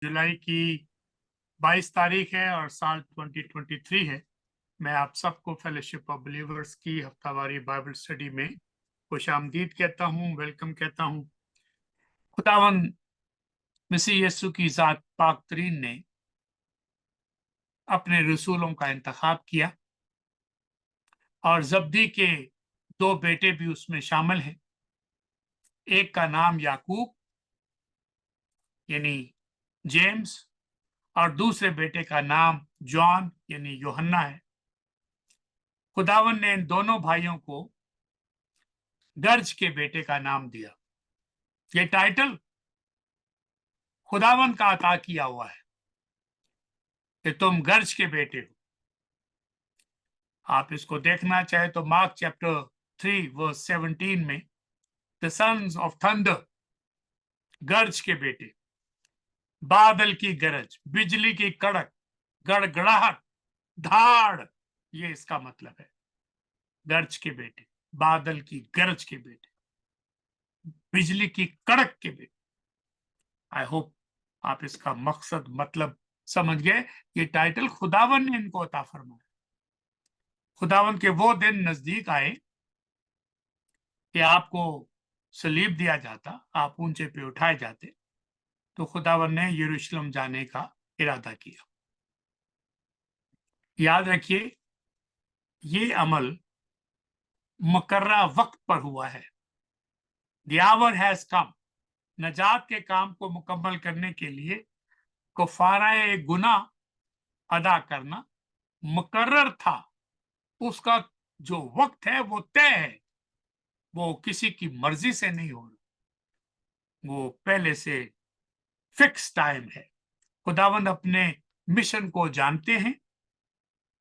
जुलाई की 22 तारीख है और साल 2023 है। मैं आप सबको फेलोशिप ऑफ बिलीवर्स की हफ्तावारी बाइबल स्टडी में खुशामदीद कहता हूँ, वेलकम कहता हूँ। खुदावन मसीह यीशु की जात पाक तरीन ने अपने रसूलों का इंतखाब किया और जब्दी के दो बेटे भी उसमें शामिल हैं। एक का नाम याकूब यानी जेम्स और दूसरे बेटे का नाम जॉन यानी यूहन्ना है। खुदावन ने इन दोनों भाइयों को गर्ज के बेटे का नाम दिया। ये टाइटल खुदावन का अता किया हुआ है कि तुम गर्ज के बेटे हो। आप इसको देखना चाहे तो मार्क चैप्टर 3 वर्स 17 में द सन्स ऑफ थंडर, गर्ज के बेटे, बादल की गरज, बिजली की कड़क, गड़गड़ाहट, धाड़, ये इसका मतलब है। गर्ज के बेटे, बादल की गरज के बेटे, बिजली की कड़क के बेटे। आई होप आप इसका मकसद मतलब समझ गए। ये टाइटल खुदावन ने इनको अता फरमाया। खुदावन के वो दिन नजदीक आए कि आपको सलीब दिया जाता, आप ऊंचे पे उठाए जाते, तो खुदावन ने यरूशलेम जाने का इरादा किया। याद रखिए, ये अमल मुकर्रा वक्त पर हुआ है। The hour has come. नजात के काम को मुकम्मल करने के लिए कफाराए गुनाह अदा करना मुकर्रर था। उसका जो वक्त है वो तय है, वो किसी की मर्जी से नहीं हो रहा, वो पहले से फिक्स टाइम है। खुदावंद अपने मिशन को जानते हैं।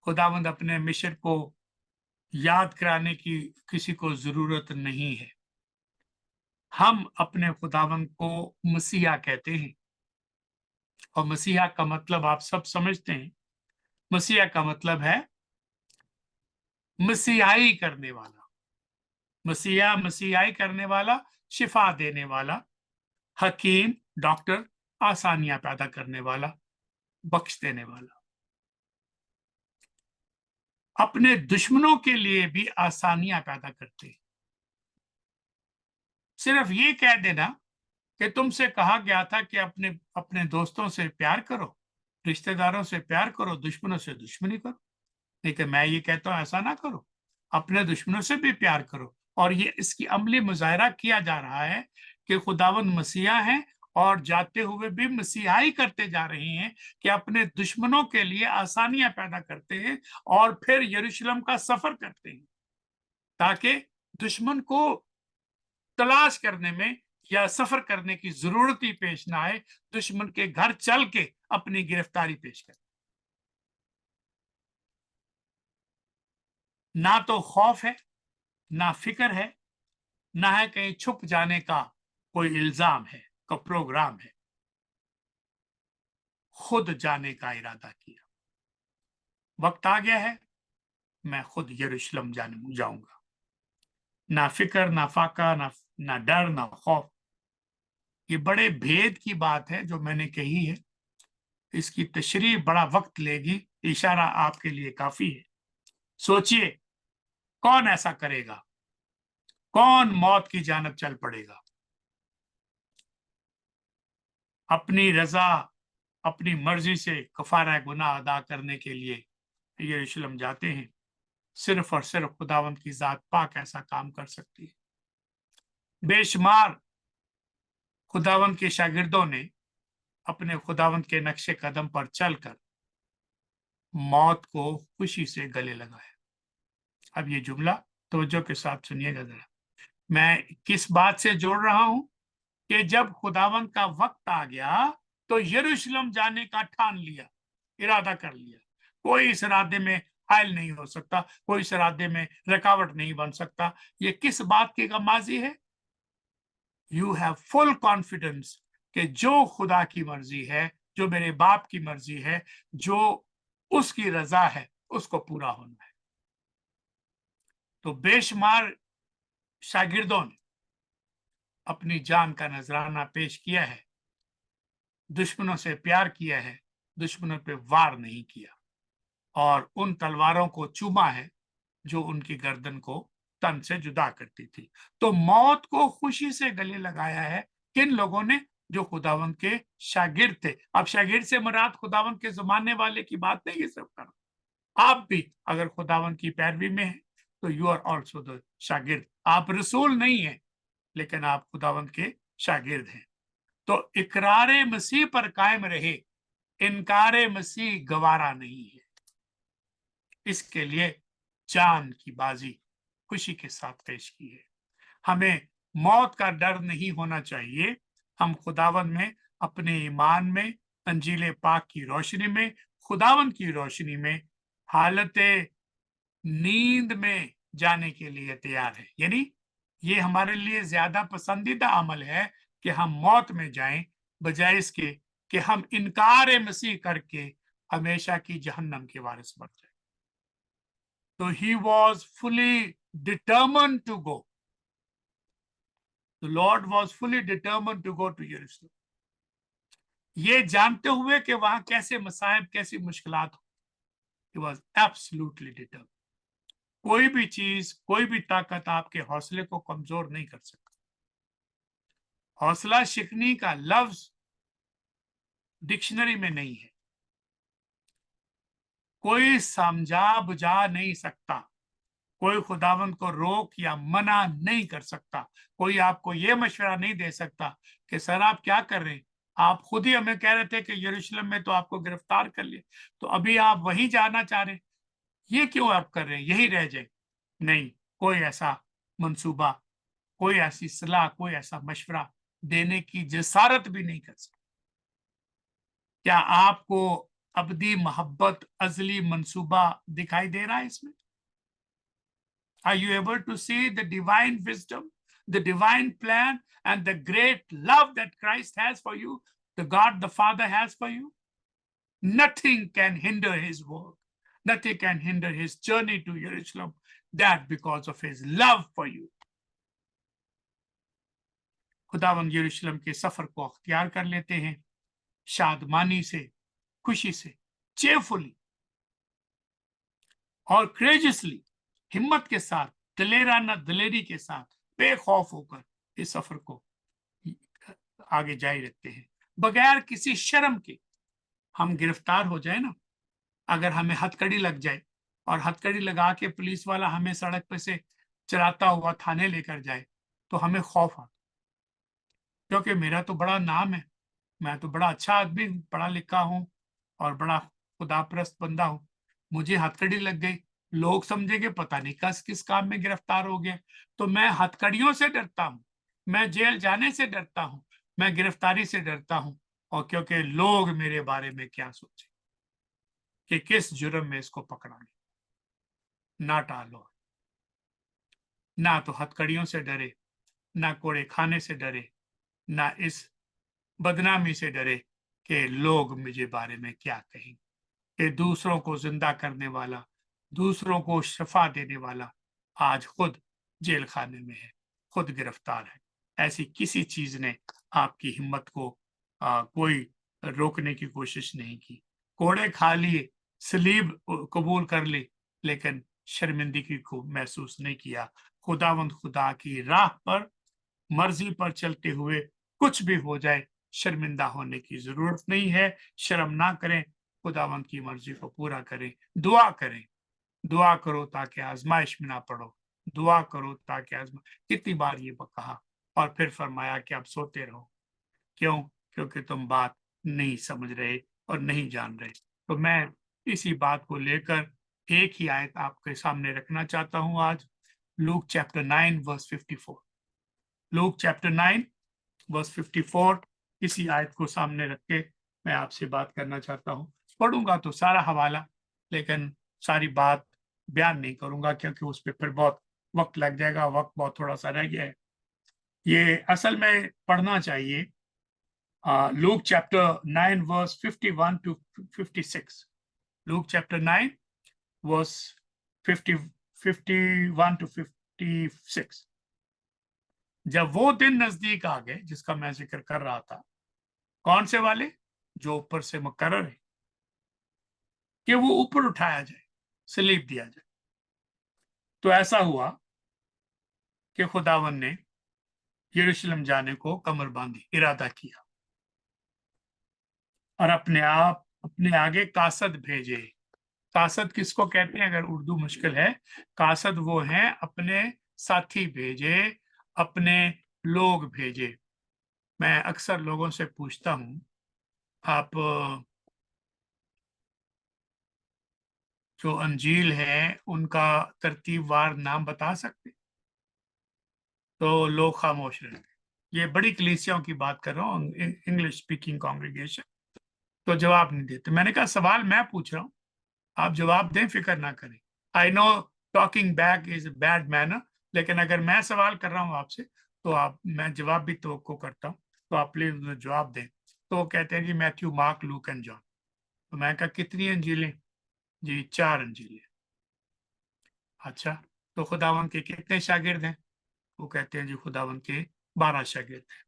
खुदावंद अपने मिशन को याद कराने की किसी को जरूरत नहीं है। हम अपने खुदावंद को मसीहा कहते हैं और मसीहा का मतलब आप सब समझते हैं। मसीहा का मतलब है मसीहाई करने वाला। मसीहा मसीहाई करने वाला, शिफा देने वाला, हकीम, डॉक्टर, आसानियां पैदा करने वाला, बख्श देने वाला। अपने दुश्मनों के लिए भी आसानियां पैदा करते हैं। सिर्फ ये कह देना कि तुमसे कहा गया था कि अपने अपने दोस्तों से प्यार करो, रिश्तेदारों से प्यार करो, दुश्मनों से दुश्मनी करो। लेकिन मैं ये कहता हूं ऐसा ना करो, अपने दुश्मनों से भी प्यार करो। और ये इसकी अमली मुजाहरा किया जा रहा है कि खुदावंद मसीहा है और जाते हुए भी मसीहाई करते जा रहे हैं कि अपने दुश्मनों के लिए आसानियां पैदा करते हैं और फिर यरूशलेम का सफर करते हैं ताकि दुश्मन को तलाश करने में या सफर करने की जरूरत ही पेश ना आए। दुश्मन के घर चल के अपनी गिरफ्तारी पेश करें। ना तो खौफ है, ना फिक्र है, ना है कहीं छुप जाने का कोई इल्जाम है, का प्रोग्राम है। खुद जाने का इरादा किया। वक्त आ गया है, मैं खुद यरूशलेम जाने जाऊंगा। ना फिक्र, ना फाका, ना डर, ना खौफ। ये बड़े भेद की बात है जो मैंने कही है। इसकी तशरीह बड़ा वक्त लेगी, इशारा आपके लिए काफी है। सोचिए, कौन ऐसा करेगा? कौन मौत की जानब चल पड़ेगा? अपनी रजा, अपनी मर्जी से कफारा गुनाह अदा करने के लिए यरूशलेम जाते हैं। सिर्फ और सिर्फ खुदावंत की जात पाक ऐसा काम कर सकती है। बेशुमार खुदावंत के शागिर्दों ने अपने खुदावंत के नक्शे कदम पर चलकर मौत को खुशी से गले लगाया। अब ये जुमला तवज्जो के साथ सुनिएगा जरा। मैं किस बात से जोड़ रहा हूं कि जब खुदावंत का वक्त आ गया तो यरूशलेम जाने का ठान लिया, इरादा कर लिया। कोई इस इरादे में हायल नहीं हो सकता, कोई इस इरादे में रुकावट नहीं बन सकता। ये किस बात की गमाजी है? यू हैव फुल कॉन्फिडेंस कि जो खुदा की मर्जी है, जो मेरे बाप की मर्जी है, जो उसकी रजा है, उसको पूरा होना है। तो बेशुमार शागिर्दों ने अपनी जान का नजराना पेश किया है दुश्मनों से प्यार किया है, दुश्मनों पे वार नहीं किया, और उन तलवारों को चूमा है जो उनकी गर्दन को तन से जुदा करती थी। तो मौत को खुशी से गले लगाया है किन लोगों ने? जो खुदावंद के शागिर्द थे। अब शागिर्द से मुराद खुदावंद के जमाने वाले की बात नहीं है सब कर। आप भी अगर खुदावंद की पैरवी में है तो यू आर ऑल्सो द शागिर्द। आप रसूल नहीं है, लेकिन आप खुदावंद के शागिर्द हैं। तो इकरारे मसीह पर कायम रहे, इनकारे मसीह गवारा नहीं है। इसके लिए जान की बाजी खुशी के साथ पेश की है। हमें मौत का डर नहीं होना चाहिए। हम खुदावंद में, अपने ईमान में, अंजील पाक की रोशनी में, खुदावंद की रोशनी में, हालत नींद में जाने के लिए तैयार है। यानी ये हमारे लिए ज्यादा पसंदीदा अमल है कि हम मौत में जाएं, बजाय इसके कि हम इनकार मसीह करके हमेशा की जहन्नम के वारिस बन जाए। तो he was fully determined to go. The Lord was fully determined to go to Jerusalem. ये जानते हुए कि वहां कैसे मसाइब, कैसी मुश्किलात हो, he was absolutely determined. कोई भी चीज, कोई भी ताकत आपके हौसले को कमजोर नहीं कर सकती। हौसला शिकनी का लफ्ज डिक्शनरी में नहीं है। कोई समझा बुझा नहीं सकता, कोई खुदावंद को रोक या मना नहीं कर सकता। कोई आपको ये मशवरा नहीं दे सकता कि सर आप क्या कर रहे हैं, आप खुद ही हमें कह रहे थे कि यरूशलेम में तो आपको गिरफ्तार कर लिए, तो अभी आप वही जाना चाह रहे हैं, ये क्यों आप कर रहे हैं, यही रह जाए। नहीं, कोई ऐसा मंसूबा, कोई ऐसी सलाह, कोई ऐसा मशवरा देने की जसारत भी नहीं कर सकता। क्या आपको अबदी मोहब्बत, अजली मंसूबा दिखाई दे रहा है इसमें? Are you able to see the divine wisdom, the divine plan, and the great love that Christ has for you, the God the Father has for you? Nothing can hinder his work. Nothing can hinder his journey to Jerusalem. That because of his love for you. खुदावंद यरूशलेम के सफर को अख्तियार कर लेते हैं शादमानी से, खुशी से, चेयरफुली और करेजियसली, हिम्मत के साथ, दलेराना दलेरी के साथ, बेखौफ होकर इस सफर को आगे जारी रखते हैं, बगैर किसी शर्म के। हम गिरफ्तार हो जाए ना, अगर हमें हथकड़ी लग जाए और हथकड़ी लगा के पुलिस वाला हमें सड़क पे से चलाता हुआ थाने लेकर जाए, तो हमें खौफ आता, क्योंकि मेरा तो बड़ा नाम है, मैं तो बड़ा अच्छा आदमी हूँ, पढ़ा लिखा हूँ और बड़ा खुदाप्रस्त बंदा हूँ। मुझे हथकड़ी लग गई, लोग समझेंगे पता नहीं किस काम में गिरफ्तार हो गया। तो मैं हथकड़ियों से डरता हूँ, मैं जेल जाने से डरता हूँ, मैं गिरफ्तारी से डरता हूँ, और क्योंकि लोग मेरे बारे में क्या सोचे कि किस जुर्म में इसको पकड़ांगे। ना टालो, ना तो हथकड़ियों से डरे, ना कोड़े खाने से डरे, ना इस बदनामी से डरे कि लोग मुझे बारे में क्या कहेंगे। कि दूसरों को जिंदा करने वाला, दूसरों को शफा देने वाला आज खुद जेल खाने में है, खुद गिरफ्तार है। ऐसी किसी चीज ने आपकी हिम्मत को कोई रोकने की कोशिश नहीं की। कोड़े खा लिए, सलीब कबूल कर ली, लेकिन शर्मिंदगी को महसूस नहीं किया। खुदावंद खुदा की राह पर, मर्जी पर चलते हुए कुछ भी हो जाए, शर्मिंदा होने की जरूरत नहीं है। शर्म ना करें, खुदावंद की मर्जी को पूरा करें। दुआ करें, दुआ करो ताकि आजमाइश में ना पड़ो, दुआ करो ताकि कितनी बार ये कहा और फिर फरमाया कि आप सोते रहो। क्यों? क्योंकि तुम बात नहीं समझ रहे और नहीं जान रहे। तो मैं इसी बात को लेकर एक ही आयत आपके सामने रखना चाहता हूं आज, Luke chapter 9 verse 54। Luke chapter 9 verse 54, इसी आयत को सामने रख के मैं आपसे बात करना चाहता हूं। पढ़ूंगा तो सारा हवाला, लेकिन सारी बात बयान नहीं करूंगा क्योंकि उस पर फिर बहुत वक्त लग जाएगा, वक्त बहुत थोड़ा सा रह गया है। ये असल में पढ़ना चाहिए Luke chapter 9 verse 51 to 56। Luke chapter 9 verse 51 to 56। जब वो दिन नजदीक आ गए जिसका मैं जिक्र कर रहा था, कौन से वाले? जो ऊपर से मुकर्रर है कि वो ऊपर उठाया जाए, सलीब दिया जाए। तो ऐसा हुआ कि खुदावन ने यरूशलेम जाने को कमर बांधी, इरादा किया और अपने आप अपने आगे कासद भेजे। कासद किसको कहते हैं अगर उर्दू मुश्किल है? कासद वो हैं अपने साथी भेजे, अपने लोग भेजे। मैं अक्सर लोगों से पूछता हूं, आप जो अंजील है उनका तरतीबवार नाम बता सकते? तो लोग खामोश रहते। ये बड़ी कलीसियाओं की बात कर रहा हूँ, इंग्लिश स्पीकिंग कॉन्ग्रीगेशन, तो जवाब नहीं देते। मैंने कहा सवाल मैं पूछ रहा हूँ, आप जवाब दें, फिक्र ना करें। I know talking back is bad manner, लेकिन अगर मैं सवाल कर रहा हूँ आपसे तो आप, मैं जवाब भी तो करता हूँ, तो आप प्लीज जवाब दें। तो वो कहते हैं जी Matthew, Mark, Luke and John. तो मैं कहा कितनी अंजीलें? जी 4 अंजीलें। अच्छा, तो खुदावन के कितने शागिर्द हैं? वो कहते हैं जी खुदावन के 12 शागिर्द हैं।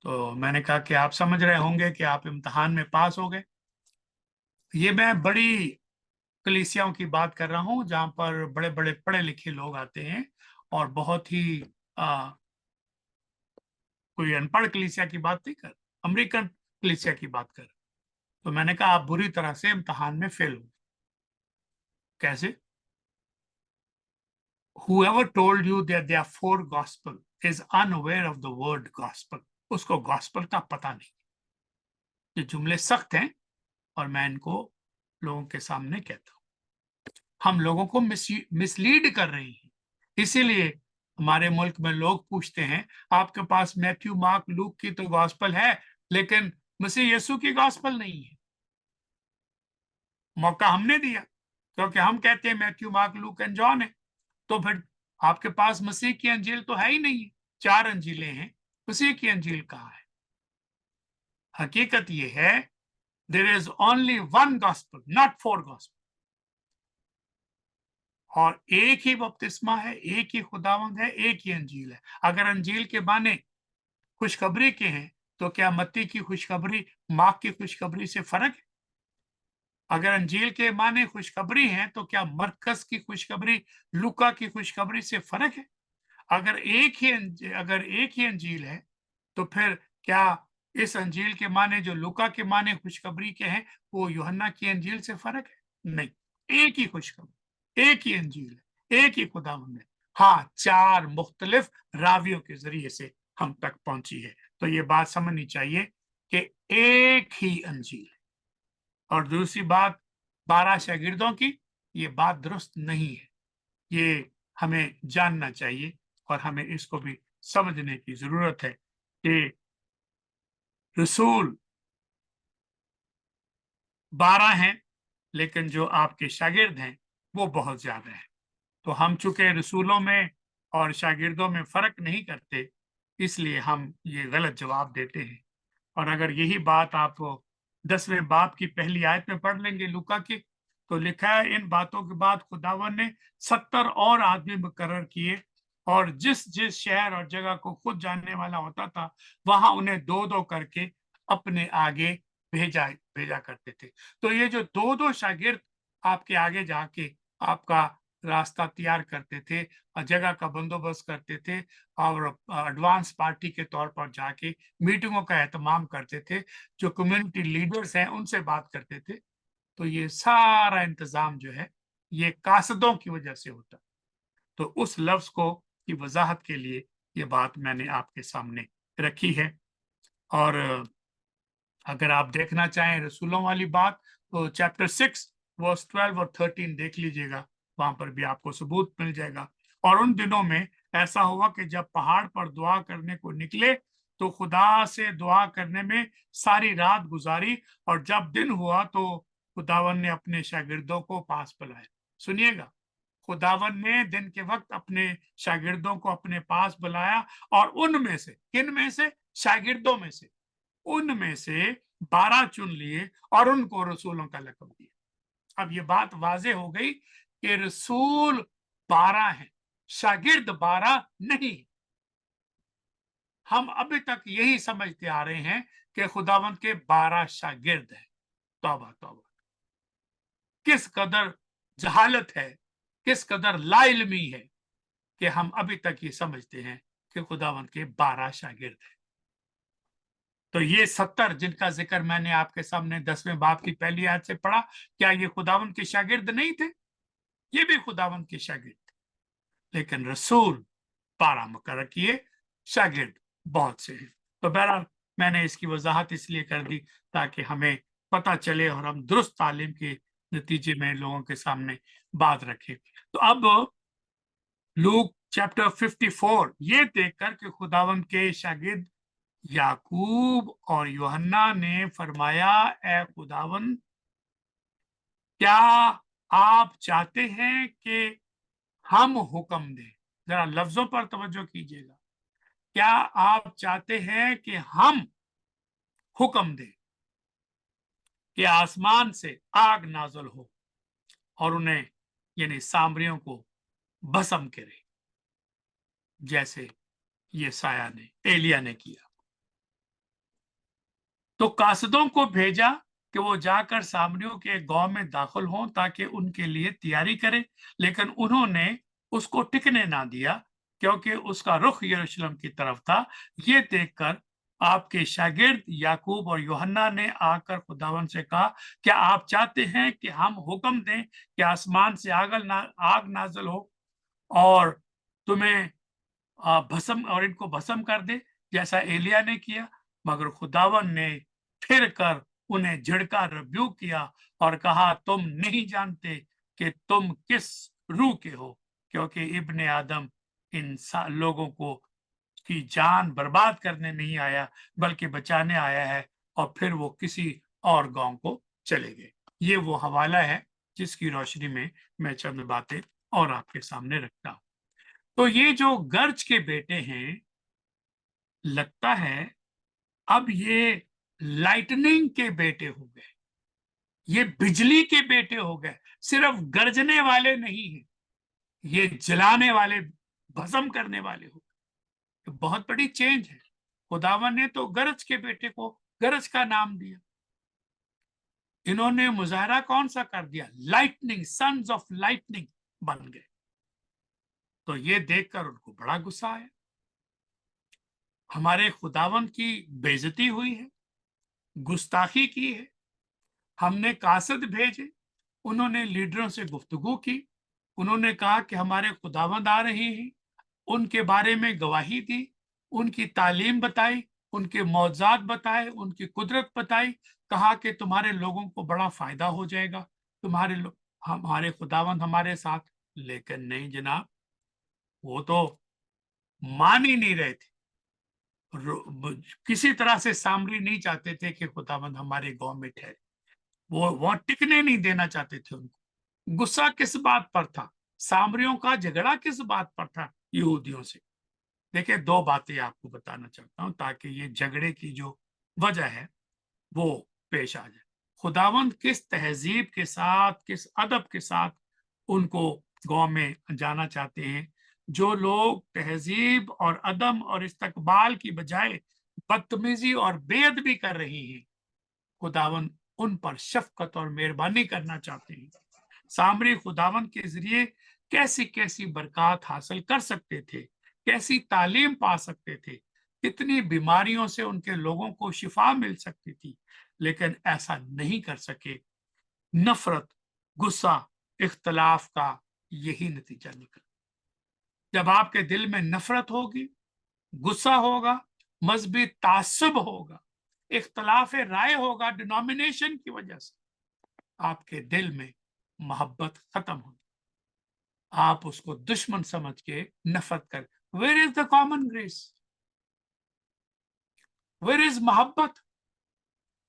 तो मैंने कहा कि आप समझ रहे होंगे कि आप इम्तहान में पास हो गए। ये मैं बड़ी कलीसियाओं की बात कर रहा हूं जहां पर बड़े बड़े पढ़े लिखे लोग आते हैं और बहुत ही कोई अनपढ़ कलीसिया की बात नहीं कर, अमेरिकन कलीसिया की बात कर। तो मैंने कहा आप बुरी तरह से इम्तहान में फेल हो। कैसे? whoever told you that there are 4 gospel is unaware of the word gospel। उसको गॉस्पल का पता नहीं। ये जुमले सख्त हैं और मैं इनको लोगों के सामने कहता हूं। हम लोगों को मिसलीड कर रही हैं। इसीलिए हमारे मुल्क में लोग पूछते हैं आपके पास मैथ्यू, मार्क, लूक की तो गॉस्पल है लेकिन मसीह यीशु की गॉस्पल नहीं है। मौका हमने दिया क्योंकि हम कहते हैं Matthew, Mark, Luke and John है। तो फिर आपके पास मसीह की अंजील तो है ही नहीं है। 4 अंजीलें हैं, मसीह की अंजील कहाँ है? हकीकत ये है there is only 1 gospel, not 4 gospel. और एक ही बपतिस्मा है, एक ही खुदावंद है, एक ही अंजील है। अगर अंजील के माने खुशखबरी के हैं तो क्या मत्ती की खुशखबरी मार्क की खुशखबरी से फर्क है? अगर अंजील के माने खुशखबरी है तो क्या मरकस की खुशखबरी लूका की खुशखबरी से फर्क है? अगर एक ही अंजील है तो फिर क्या इस अंजील के माने जो लूका के माने खुशखबरी के हैं वो यूहन्ना की अंजील से फर्क है? नहीं, एक ही खुशखबरी, एक ही अंजील है, एक ही खुदावंद है। हाँ, 4 मुख्तलिफ रावियों के जरिए से हम तक पहुंची है। तो ये बात समझनी चाहिए कि एक ही अंजील है। और दूसरी बात 12 शागिर्दों की, ये बात दुरुस्त नहीं है। ये हमें जानना चाहिए और हमें इसको भी समझने की जरूरत है कि रसूल 12 हैं लेकिन जो आपके शागिर्द हैं वो बहुत ज्यादा है। तो हम चूंकि रसूलों में और शागिर्दों में फर्क नहीं करते इसलिए हम ये गलत जवाब देते हैं। और अगर यही बात आप 10वें बाब की पहली आयत में पढ़ लेंगे लूका की, तो लिखा है इन बातों के बाद खुदावन ने 70 और आदमी मुकर्रर किए और जिस जिस शहर और जगह को खुद जानने वाला होता था वहां उन्हें 2-2 करके अपने आगे भेजा भेजा करते थे। तो ये जो 2-2 शागिर्द आपके आगे जाके आपका रास्ता तैयार करते थे और जगह का बंदोबस्त करते थे और एडवांस पार्टी के तौर पर जाके मीटिंगों का एहतमाम करते थे, जो कम्युनिटी लीडर्स हैं उनसे बात करते थे। तो ये सारा इंतजाम जो है ये कासदों की वजह से होता। तो उस लफ्ज को की वजाहत के लिए ये बात मैंने आपके सामने रखी है। और अगर आप देखना चाहें रसूलों वाली बात तो चैप्टर 6 वर्स 12 और 13 देख लीजिएगा, वहां पर भी आपको सबूत मिल जाएगा। और उन दिनों में ऐसा हुआ कि जब पहाड़ पर दुआ करने को निकले तो खुदा से दुआ करने में सारी रात गुजारी और जब दिन हुआ तो खुदावन ने अपने शागिर्दों को पास बुलाया। सुनिएगा, खुदावन ने दिन के वक्त अपने शागिर्दों को अपने पास बुलाया और उनमें से, किन में से? शागिर्दों में से, उनमें से 12 चुन लिए और उनको रसूलों का लक़ब दिया। अब ये बात वाज़ेह हो गई कि रसूल 12 हैं, शागिर्द 12 नहीं। हम अभी तक यही समझते आ रहे हैं कि खुदावंद के 12 शागिर्द हैं। तौबा तौबा, किस कदर जहालत है, किस कदर लाइल्मी है कि हम अभी तक ये समझते हैं कि खुदावंद के 12 शागिर्द हैं। तो ये 70 जिनका जिक्र मैंने आपके सामने 10वें बाब की पहली आयत से पढ़ा, क्या ये खुदावंद के शागिर्द नहीं थे? ये भी खुदावंद के शागिर्द थे, लेकिन रसूल 12 मुकर्रर किए, शागिर्द बहुत से हैं। तो बहरहाल मैंने इसकी वजाहत इसलिए कर दी ताकि हमें पता चले और हम दुरुस्त तालीम के नतीजे में लोगों के सामने बात रखें। तो अब लूक चैप्टर 54 ये देखकर कि खुदावंद के शागिर्द याकूब और यूहन्ना ने फरमाया, ए खुदावंद, क्या आप चाहते हैं कि हम हुक्म दें? जरा लफ्जों पर तवज्जो कीजिएगा। क्या आप चाहते हैं कि हम हुक्म दें कि आसमान से आग नाजल हो और उन्हें यानी सामरियों को भस्म करे, जैसे ये साया ने, एलिया ने किया? तो कासदों को भेजा कि वो जाकर सामरियों के गांव में दाखिल हों ताकि उनके लिए तैयारी करें, लेकिन उन्होंने उसको टिकने ना दिया क्योंकि उसका रुख यरूशलेम की तरफ था। ये देखकर आपके शागिर्द याकूब और यूहन्ना ने आकर खुदावंद से कहा, क्या आप चाहते हैं कि हम हुक्म दें कि आसमान से आग नाजल हो और तुम्हें भस्म और इनको भस्म कर दे जैसा एलिया ने किया? मगर खुदावन ने फिर कर उन्हें झिड़का, रिब्यूक किया और कहा, तुम नहीं जानते कि तुम किस रूह के हो, क्योंकि इब्ने आदम इन लोगों को की जान बर्बाद करने नहीं आया बल्कि बचाने आया है। और फिर वो किसी और गांव को चले गए। ये वो हवाला है जिसकी रोशनी में मैं चंद बातें और आपके सामने रखता हूं। तो ये जो गर्ज के बेटे हैं, लगता है अब ये लाइटनिंग के बेटे हो गए, ये बिजली के बेटे हो गए। सिर्फ गरजने वाले नहीं हैं, ये जलाने वाले, भस्म करने वाले हो गए। तो बहुत बड़ी चेंज है। खुदावन ने तो गरज के बेटे को गरज का नाम दिया, इन्होंने मुजाहरा कौन सा कर दिया? लाइटनिंग, सन्स ऑफ लाइटनिंग बन गए। तो ये देखकर उनको बड़ा गुस्सा आया, हमारे खुदावन की बेइज्जती हुई है, गुस्ताखी की है। हमने कासद भेजे, उन्होंने लीडरों से गुफ्तगू की, उन्होंने कहा कि हमारे खुदावंद आ रहे हैं, उनके बारे में गवाही दी, उनकी तालीम बताई, उनके मौजात बताए, उनकी कुदरत बताई, कहा कि तुम्हारे लोगों को बड़ा फायदा हो जाएगा, हमारे खुदावंद हमारे साथ। लेकिन नहीं जनाब, वो तो मान ही नहीं रहे थे। किसी तरह से सामरी नहीं चाहते थे कि खुदावंद हमारे गांव में ठहरे। वो टिकने नहीं देना चाहते थे उनको। गुस्सा किस बात पर था? सामरियों का झगड़ा किस बात पर था यहूदियों से? देखिए, दो बातें आपको बताना चाहता हूं ताकि ये झगड़े की जो वजह है वो पेश आ जाए। खुदावंद किस तहजीब के साथ, किस अदब के साथ उनको गांव में जाना चाहते हैं? जो लोग तहजीब और अदम और इस्तकबाल की बजाय बदतमीजी और बेअदबी कर रही हैं, खुदावंद उन पर शफकत और मेहरबानी करना चाहते हैं। सामरी खुदावंद के जरिए कैसी कैसी बरकत हासिल कर सकते थे, कैसी तालीम पा सकते थे, कितनी बीमारियों से उनके लोगों को शिफा मिल सकती थी, लेकिन ऐसा नहीं कर सके। नफरत, गुस्सा, इख्तलाफ का यही नतीजा निकला। जब आपके दिल में नफरत होगी, गुस्सा होगा, मजहबी तासुब होगा, इख्तलाफ राय होगा डिनोमिनेशन की वजह से, आपके दिल में मोहब्बत खत्म होगी, आप उसको दुश्मन समझ के नफरत कर। Where is the common grace? Where is मोहब्बत?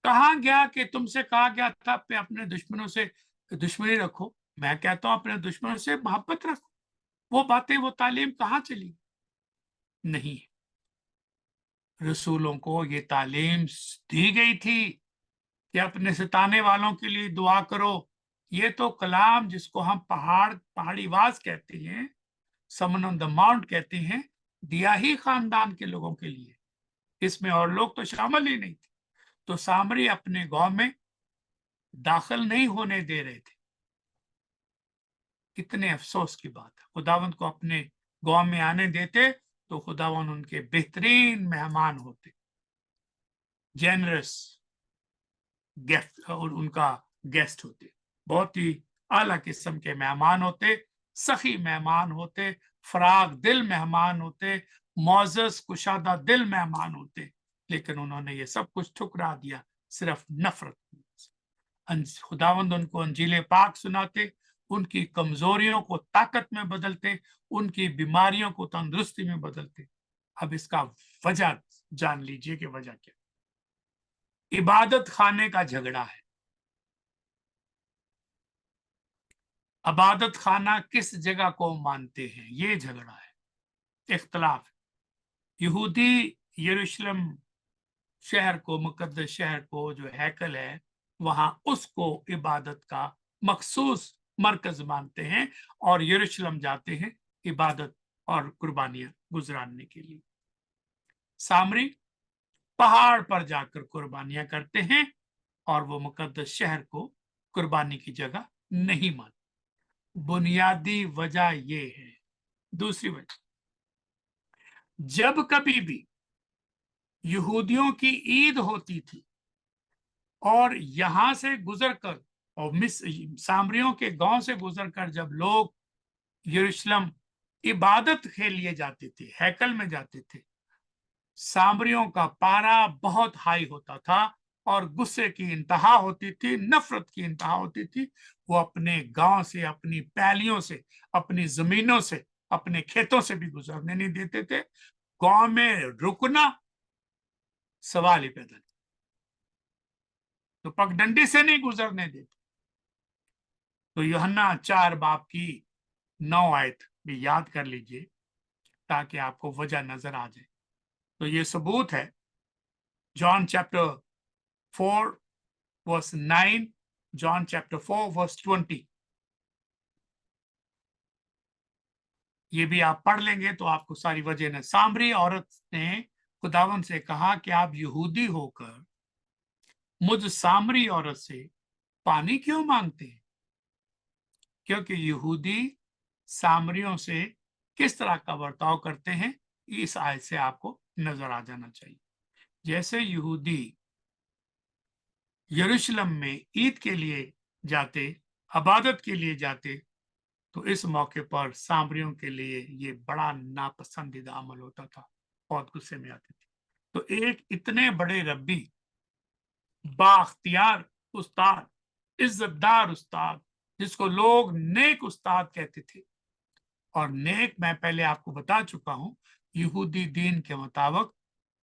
कहा गया कि तुमसे कहा गया था कि अपने दुश्मनों से दुश्मनी रखो? मैं कहता हूं अपने दुश्मनों से मोहब्बत रखो। वो बातें, वो तालीम कहां चली? नहीं, रसूलों को ये तालीम दी गई थी कि अपने सताने वालों के लिए दुआ करो। ये तो कलाम जिसको हम पहाड़ी वाज कहते हैं, समन ऑन द माउंट कहते हैं, दिया ही खानदान के लोगों के लिए। इसमें और लोग तो शामिल ही नहीं थे। तो सामरी अपने गांव में दाखिल नहीं होने दे रहे थे। कितने अफसोस की बात है। खुदावंद को अपने गांव में आने देते तो खुदावंद उनके बेहतरीन मेहमान होते, जेनरस गेस्ट, और उनका गेस्ट होते, बहुत ही आला किस्म के मेहमान होते, सखी मेहमान होते, फराग दिल मेहमान होते, मौजस कुशादा दिल मेहमान होते। लेकिन उन्होंने ये सब कुछ ठुकरा दिया सिर्फ नफरत। खुदावंद उनको अंजील पाक सुनाते, उनकी कमजोरियों को ताकत में बदलते, उनकी बीमारियों को तंदुरुस्ती में बदलते। अब इसका वजह जान लीजिए कि वजह क्या। इबादत खाने का झगड़ा है। इबादत खाना किस जगह को मानते हैं, ये झगड़ा है, इख्तलाफ है। यहूदी यरूशलेम शहर को, मुकद्दस शहर को, जो हैकल है वहां, उसको इबादत का मखसूस मरकज मानते हैं और यरूशलेम जाते हैं इबादत और कुर्बानियां गुजराने के लिए। सामरी पहाड़ पर जाकर कुर्बानियां करते हैं और वो मुकद्दस शहर को कुर्बानी की जगह नहीं मानते। बुनियादी वजह ये है। दूसरी वजह, जब कभी भी यहूदियों की ईद होती थी और यहां से गुजरकर और सामरियों के गांव से गुजरकर जब लोग यरूशलेम इबादत के लिए जाते थे, हैकल में जाते थे, सामरियों का पारा बहुत हाई होता था और गुस्से की इंतहा होती थी, नफरत की इंतहा होती थी। वो अपने गांव से, अपनी पैलियों से, अपनी जमीनों से, अपने खेतों से भी गुजरने नहीं देते थे। गांव में रुकना सवाल ही पैदा नहीं, तो पगडंडी से नहीं गुजरने देते। तो यूहन्ना 4 बाब की 9 आयत भी याद कर लीजिए ताकि आपको वजह नजर आ जाए। तो ये सबूत है। John chapter 4 verse 9, John chapter 4 verse 20, ये भी आप पढ़ लेंगे तो आपको सारी वजह ने। सामरी औरत ने खुदावन से कहा कि आप यहूदी होकर मुझ सामरी औरत से पानी क्यों मांगते हैं? क्योंकि यहूदी सामरियों से किस तरह का बर्ताव करते हैं, इस आयत से आपको नजर आ जाना चाहिए। जैसे यहूदी यरूशलेम में ईद के लिए जाते, इबादत के लिए जाते, तो इस मौके पर सामरियों के लिए ये बड़ा नापसंदीदा अमल होता था, बहुत गुस्से में आते थे। तो एक इतने बड़े रब्बी, बाख्तियार उस्ताद, इज्जतदार उस्ताद, जिसको लोग नेक उस्ताद कहते थे, और नेक मैं पहले आपको बता चुका हूं, यहूदी दीन के मुताबिक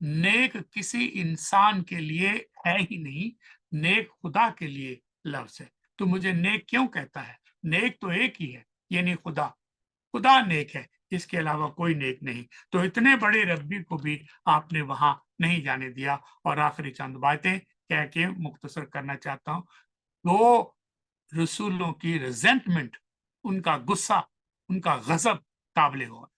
नेक किसी इंसान के लिए है ही नहीं, नेक खुदा के लिए लफ्ज है। तो मुझे नेक क्यों कहता है? नेक तो एक ही है, यानी खुदा। खुदा नेक है, इसके अलावा कोई नेक नहीं। तो इतने बड़े रब्बी को भी आपने वहां नहीं जाने दिया। और आखिरी चंद बातें कह के मुख्तसर करना चाहता हूं। तो रसूलों की रिजेंटमेंट, उनका गुस्सा, उनका गजब काबिल हो।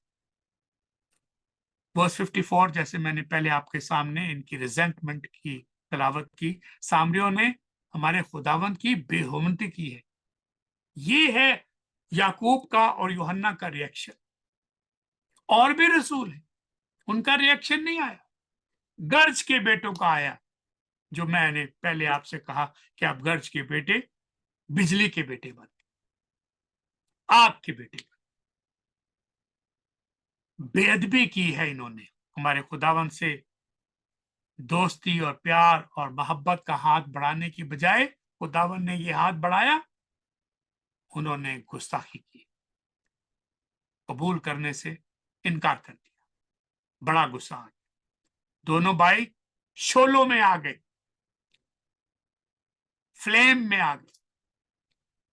वर्स 54, जैसे मैंने पहले आपके सामने इनकी रिजेंटमेंट की तलावत की, सामरियों ने हमारे खुदावंत की बेहुरमती की है। ये है याकूब का और यूहन्ना का रिएक्शन। और भी रसूल है, उनका रिएक्शन नहीं आया, गर्ज के बेटों का आया। जो मैंने पहले आपसे कहा कि आप गर्ज के बेटे बिजली के बेटे बन, आग के बेटे बन। बेअदबी की है इन्होंने हमारे खुदावंत से। दोस्ती और प्यार और मोहब्बत का हाथ बढ़ाने की बजाय खुदावन ने ये हाथ बढ़ाया, उन्होंने गुस्ताखी की, कबूल करने से इनकार कर दिया। बड़ा गुस्सा आ गया, दोनों भाई शोलों में आ गए, फ्लेम में आ गए।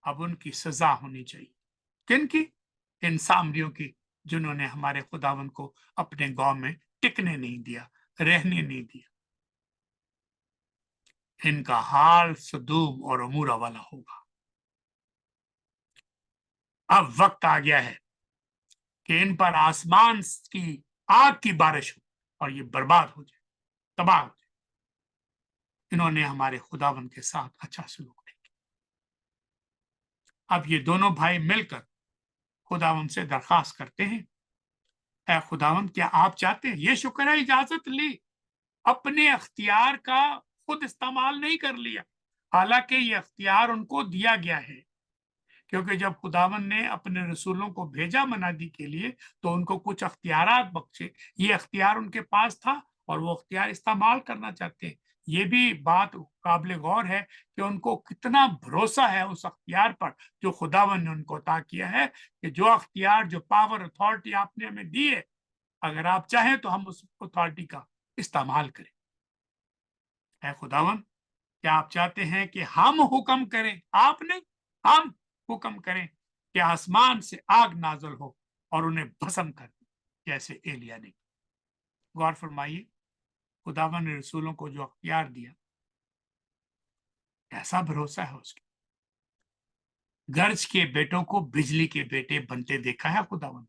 अब उनकी सजा होनी चाहिए। किनकी? इन सामरियों की, जिन्होंने हमारे खुदावन को अपने गांव में टिकने नहीं दिया, रहने नहीं दिया। इनका हाल सदूम और अमूरा वाला होगा। अब वक्त आ गया है कि इन पर आसमान की आग की बारिश हो और ये बर्बाद हो जाए। तबाह हो जाए। इन्होंने हमारे खुदावंद के साथ अच्छा सलूक नहीं किया। अब ये दोनों भाई मिलकर खुदावंद से दरखास्त करते हैं, ऐ खुदावंद क्या आप चाहते हैं, ये शुक्र है इजाजत ली, अपने अख्तियार का खुद इस्तेमाल नहीं कर लिया, हालांकि ये अख्तियार उनको दिया गया है, क्योंकि जब खुदावंद ने अपने रसूलों को भेजा मनादी के लिए तो उनको कुछ अख्तियारात बख्शे, ये अख्तियार उनके पास था और वो अख्तियार इस्तेमाल करना चाहते हैं। ये भी बात काबिल गौर है कि उनको कितना भरोसा है उस अख्तियार पर जो खुदावंद ने उनको अता किया है, कि जो अख्तियार, जो पावर, अथॉरिटी आपने हमें दी है, अगर आप चाहें तो हम उस अथॉरिटी का इस्तेमाल करें। है खुदावंद, क्या आप चाहते हैं कि हम हुक्म करें, आप नहीं, हम हुक्म करें कि आसमान से आग नाजल हो और उन्हें भस्म कर दे, जैसे एलिया ने। गौर फरमाइए, खुदावंद ने रसूलों को जो अख्तियार दिया, कैसा भरोसा है उसके। गर्ज के बेटों को बिजली के बेटे बनते देखा है खुदावंद।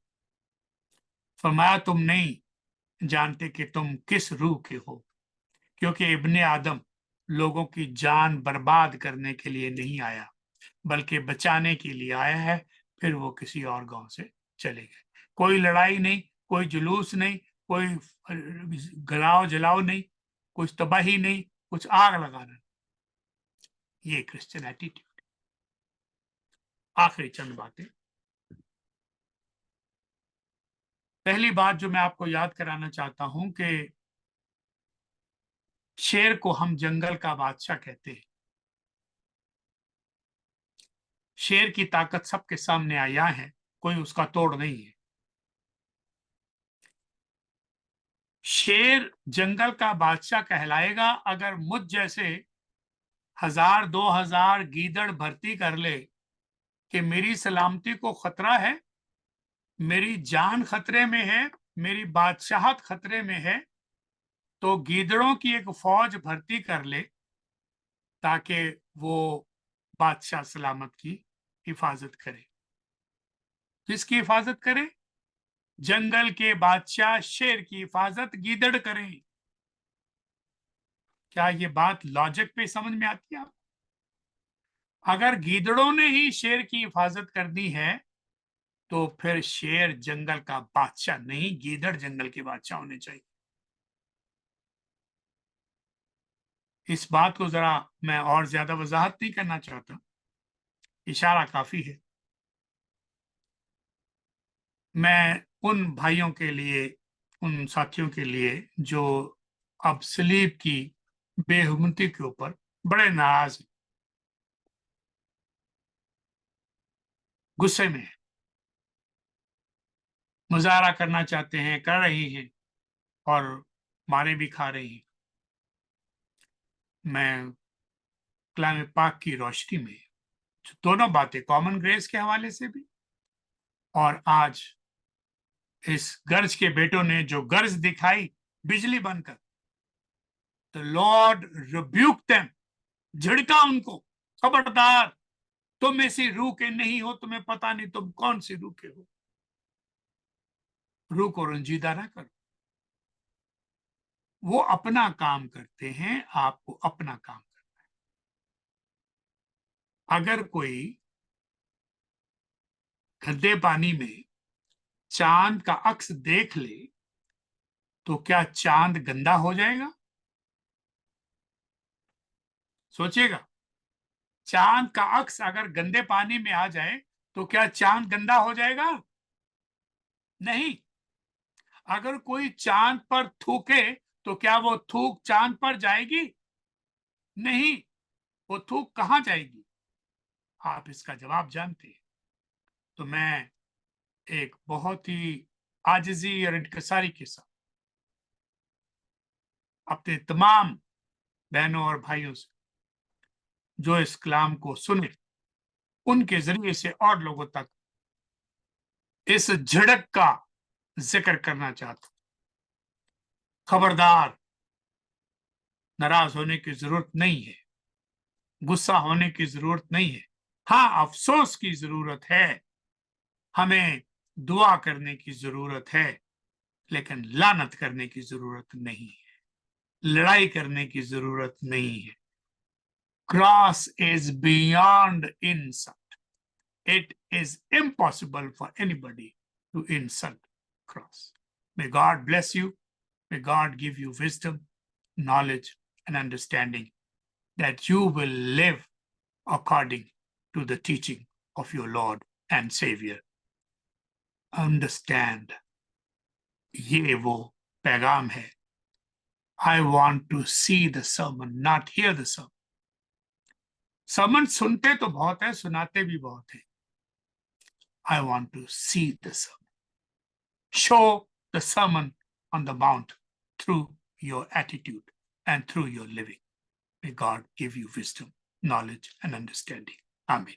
फरमाया तुम नहीं जानते कि तुम किस रूह के हो, क्योंकि इब्ने आदम लोगों की जान बर्बाद करने के लिए नहीं आया, बल्कि बचाने के लिए आया है। फिर वो किसी और गांव से चले गए। कोई लड़ाई नहीं, कोई जुलूस नहीं, कोई गलाओ जलाओ नहीं, कुछ तबाही नहीं, कुछ आग लगाना। ये क्रिश्चियन एटीट्यूड। आखिरी चंद बातें। पहली बात जो मैं आपको याद कराना चाहता हूं कि शेर को हम जंगल का बादशाह कहते हैं। शेर की ताकत सबके सामने आया है, कोई उसका तोड़ नहीं है। शेर जंगल का बादशाह कहलाएगा अगर मुझ जैसे 1000-2000 गीदड़ भर्ती कर ले कि मेरी सलामती को खतरा है, मेरी जान खतरे में है, मेरी बादशाहत खतरे में है, तो गीदड़ों की एक फौज भर्ती कर ले ताकि वो बादशाह सलामत की हिफाजत करे। किसकी हिफाजत करे? जंगल के बादशाह शेर की हिफाजत गीदड़ करें। क्या ये बात लॉजिक पे समझ में आती है? अगर गीदड़ों ने ही शेर की हिफाजत करनी है तो फिर शेर जंगल का बादशाह नहीं, गीदड़ जंगल के बादशाह होने चाहिए। इस बात को जरा मैं और ज्यादा वजाहत नहीं करना चाहता, इशारा काफी है। मैं उन भाइयों के लिए, उन साथियों के लिए जो अब सलीब की बेहुरमती के ऊपर बड़े नाराज हैं, गुस्से में हैं, मुजाहरा करना चाहते हैं, कर रही हैं और मारे भी खा रही हैं, मैं कलाम पाक की रोशनी में दोनों बातें, कॉमन ग्रेस के हवाले से भी और आज इस गर्ज के बेटों ने जो गर्ज दिखाई बिजली बनकर, तो लॉर्ड रिब्यूक देम, झिड़का उनको, खबरदार, तुम ऐसी रूह के नहीं हो, तुम्हें पता नहीं तुम कौन सी रूह के हो। रूह को रंजीदा ना करो। वो अपना काम करते हैं, आपको अपना काम करना है। अगर कोई गंदे पानी में चांद का अक्स देख ले तो क्या चांद गंदा हो जाएगा? सोचिएगा, चांद का अक्स अगर गंदे पानी में आ जाए तो क्या चांद गंदा हो जाएगा? नहीं। अगर कोई चांद पर थूके तो क्या वो थूक चांद पर जाएगी? नहीं। वो थूक कहां जाएगी? आप इसका जवाब जानते हैं। तो मैं एक बहुत ही आजिजी और इंकसारी के साथ अपने तमाम बहनों और भाइयों से जो इस कलाम को सुने, उनके जरिए से और लोगों तक इस झड़क का जिक्र करना चाहता हूं। खबरदार, नाराज होने की जरूरत नहीं है, गुस्सा होने की जरूरत नहीं है। हाँ, अफसोस की जरूरत है, हमें दुआ करने की जरूरत है, लेकिन लानत करने की जरूरत नहीं है। लड़ाई करने की जरूरत नहीं है. Cross is beyond insult. It is impossible for anybody to insult cross. May God bless you. May God give you wisdom, knowledge, and understanding that you will live according to the teaching of your Lord and Savior. Understand, ये वो पैगाम है. I want to see the sermon, not hear the sermon. Sermon सुनते तो बहुत है, सुनाते भी बहुत है. I want to see the sermon. Show the sermon on the mount through your attitude and through your living. May God give you wisdom, knowledge, and understanding. Amen.